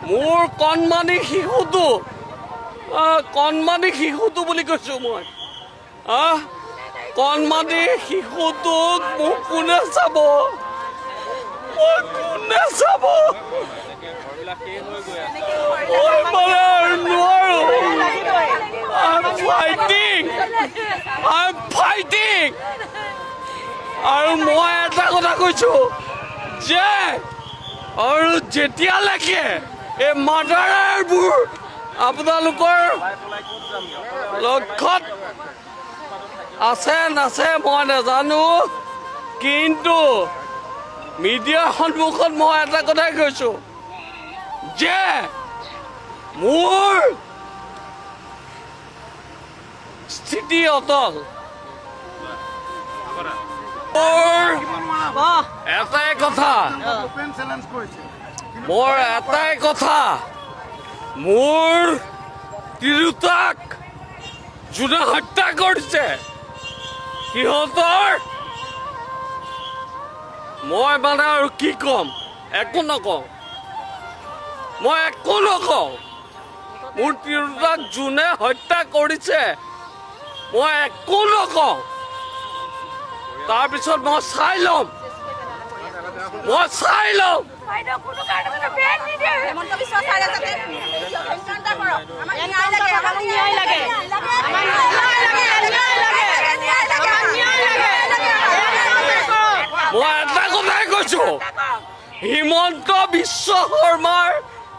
মোৰ কণমানি শিশুটো বুলি কৈছোঁ মই কণমানি শিশুটোক মোক কোনে চাব মই মানে নোৱাৰো I'm fighting আৰু মই এটা কথা কৈছোঁ যে আৰু যেতিয়ালৈকে এই মাৰ্ডাৰবোৰ আপোনালোকৰ লক্ষ্যত আছে নাছে মই নাজানো কিন্তু মিডিয়াৰ সন্মুখত মই এটা কথাই কৈছোঁ যে মোৰ স্থিতি অটল এটাই কথা মোৰ তিৰোতাক যোনে হত্যা কৰিছে সিহঁতৰ মই মানে আৰু কি ক'ম একো নকওঁ মোৰ তিৰোতাক যোনে হত্যা কৰিছে মই একো নকওঁ তাৰপিছত মই চাই ল'ম মই এটা কথাই কৈছোঁ হিমন্ত বিশ্ব শৰ্মাৰ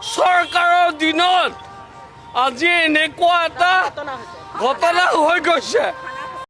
চৰকাৰৰ দিনত আজি এনেকুৱা এটা ঘটনা হৈ গৈছে